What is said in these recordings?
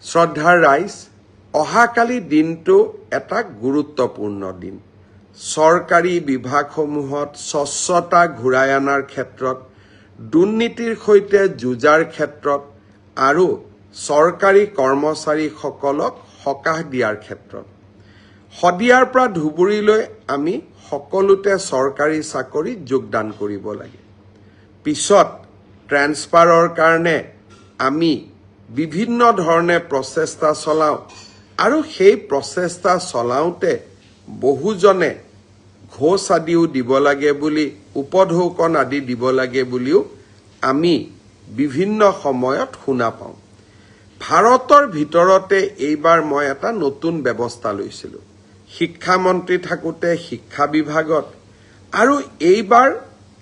শ্ৰদ্ধাৰ ৰাইজ, অহাকালি দিনটো এটা গুৰুত্বপূৰ্ণ দিন। চৰকাৰী বিভাগসমূহত স্বচ্ছতা ঘূৰাই অনাৰ ক্ষেত্ৰত, দুৰ্নীতিৰ সৈতে যুঁজাৰ ক্ষেত্ৰত আৰু চৰকাৰী কৰ্মচাৰীসকলক সকাহ দিয়াৰ ক্ষেত্ৰত। শদিয়াৰ পৰা ধুবুৰীলৈ আমি সকলোতে চৰকাৰী চাকৰিত যোগদান কৰিব লাগে। পিছত ট্ৰেন্সফাৰৰ কাৰণে আমি বিভিন্ন ধৰণে প্ৰচেষ্টা চলাওঁ আৰু সেই প্ৰচেষ্টা চলাওঁতে বহুজনে ঘোষ আদিও দিব লাগে বুলি, উপঢৌকন আদি দিব লাগে বুলিও আমি বিভিন্ন সময়ত শুনা পাওঁ। ভাৰতৰ ভিতৰতে এইবাৰ মই এটা নতুন ব্যৱস্থা লৈছিলোঁ। শিক্ষামন্ত্ৰী থাকোঁতে শিক্ষা বিভাগত আৰু এইবাৰ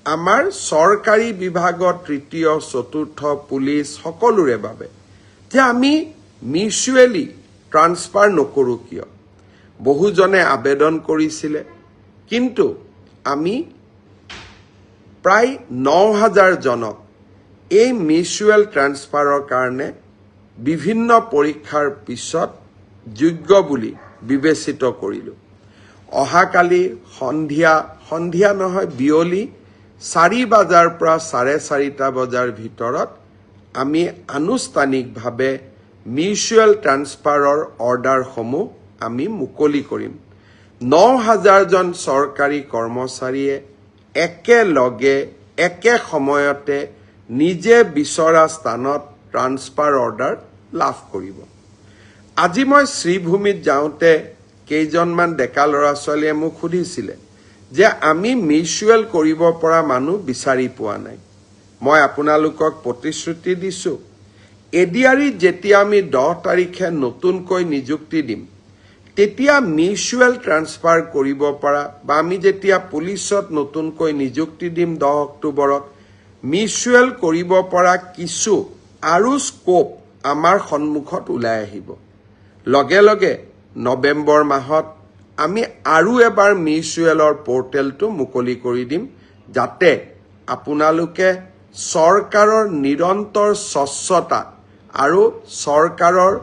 আমাৰ চৰকাৰী বিভাগত তৃতীয়, চতুৰ্থ, পুলিচ সকলোৰে বাবে যে আমি মিউচুৱেলি ট্ৰান্সফাৰ নকৰোঁ কিয়? বহুজনে আবেদন কৰিছিলে, কিন্তু আমি প্ৰায় ৯,০০০ জনক এই মিউচুৱেল ট্ৰান্সফাৰৰ কাৰণে বিভিন্ন পৰীক্ষাৰ পিছত যোগ্য বুলি বিবেচিত কৰিলোঁ। অহাকালি সন্ধিয়া নহয়, বিয়লি ৪ বজাৰ পৰা ৪:৩০ বজাৰ ভিতৰত আমি আনুষ্ঠানিকভাৱে মিউচুৱেল ট্ৰান্সফাৰৰ অৰ্ডাৰসমূহ আমি মুকলি কৰিম। ৯,০০০ জন চৰকাৰী কৰ্মচাৰীয়ে একেলগে একে সময়তে নিজে বিচৰা স্থানত ট্ৰান্সফাৰ অৰ্ডাৰ লাভ কৰিব। আজি মই শ্ৰীভূমিত যাওঁতে কেইজনমান ডেকা ল'ৰা ছোৱালীয়ে মোক সুধিছিলে যে আমি মিউচুৱেল কৰিব পৰা মানুহ বিচাৰি পোৱা নাই। মই আপোনালোকক প্ৰতিশ্ৰুতি দিছোঁ, এডিআৰিত যেতিয়া আমি 10 তাৰিখে নতুনকৈ নিযুক্তি দিম, তেতিয়া মিউচুৱেল ট্ৰান্সফাৰ কৰিব পৰা, বা আমি যেতিয়া পুলিচত নতুনকৈ নিযুক্তি দিম 10 অক্টোবৰত, মিউচুৱেল কৰিব পৰা কিছু আৰু স্কোপ আমাৰ সন্মুখত ওলাই আহিব। লগে লগে নৱেম্বৰ মাহত আমি আৰু এবাৰ মিউচুৱেলৰ পৰ্টেলটো মুকলি কৰি দিম, যাতে আপোনালোকে চৰকাৰৰ নিৰন্তৰ স্বচ্ছতা আৰু চৰকাৰৰ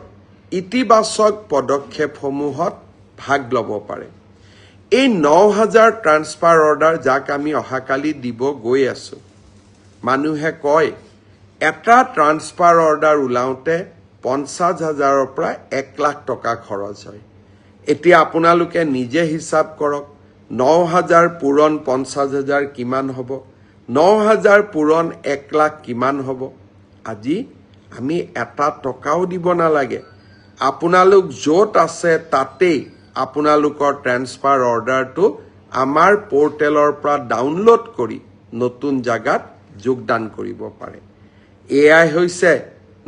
ইতিবাচক পদক্ষেপসমূহত ভাগ ল'ব পাৰে। এই ৯,০০০ ট্ৰান্সফাৰ অৰ্ডাৰ যাক আমি অহাকালি দিব গৈ আছোঁ, মানুহে কয় এটা ট্ৰান্সফাৰ অৰ্ডাৰ ওলাওঁতে ৫০,০০০ৰ পৰা ১,০০,০০০ টকা খৰচ হয়। এতিয়া আপোনালোকে নিজে হিচাপ কৰক, ৯,০০০ পূৰণ ৫০,০০০ কিমান হ'ব, ৯,০০০ পূৰণ ১,০০,০০০ কিমান হ'ব। আজি আমি এটা টকাও দিব নালাগে, আপোনালোক য'ত আছে তাতেই আপোনালোকৰ ট্ৰেন্সফাৰ অৰ্ডাৰটো আমাৰ পৰ্টেলৰ পৰা ডাউনলোড কৰি নতুন জাগাত যোগদান কৰিব পাৰে। এয়াই হৈছে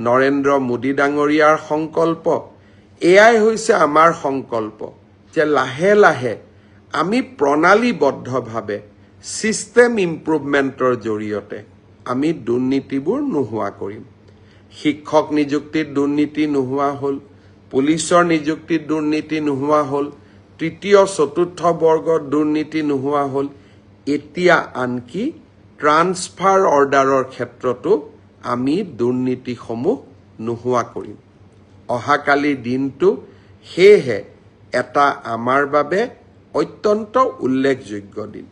নৰেন্দ্ৰ মোদী ডাঙৰীয়াৰ সংকল্প, এয়াই হৈছে আমাৰ সংকল্প যে লাহে লাহে আমি প্ৰণালীবদ্ধভাৱে ছিষ্টেম ইম্প্ৰুভমেণ্টৰ জৰিয়তে আমি দুৰ্নীতিবোৰ নোহোৱা কৰিম। শিক্ষক নিযুক্তিত দুৰ্নীতি নোহোৱা হ'ল, পুলিচৰ নিযুক্তিত দুৰ্নীতি নোহোৱা হ'ল, তৃতীয়, চতুৰ্থ বৰ্গত দুৰ্নীতি নোহোৱা হ'ল। এতিয়া আনকি ট্ৰান্সফাৰ অৰ্ডাৰৰ ক্ষেত্ৰতো আমি দুৰ্নীতিসমূহ নোহোৱা কৰিম। অহাকালি দিনটো সেয়েহে এটা আমাৰ বাবে অত্যন্ত উল্লেখযোগ্য দিন।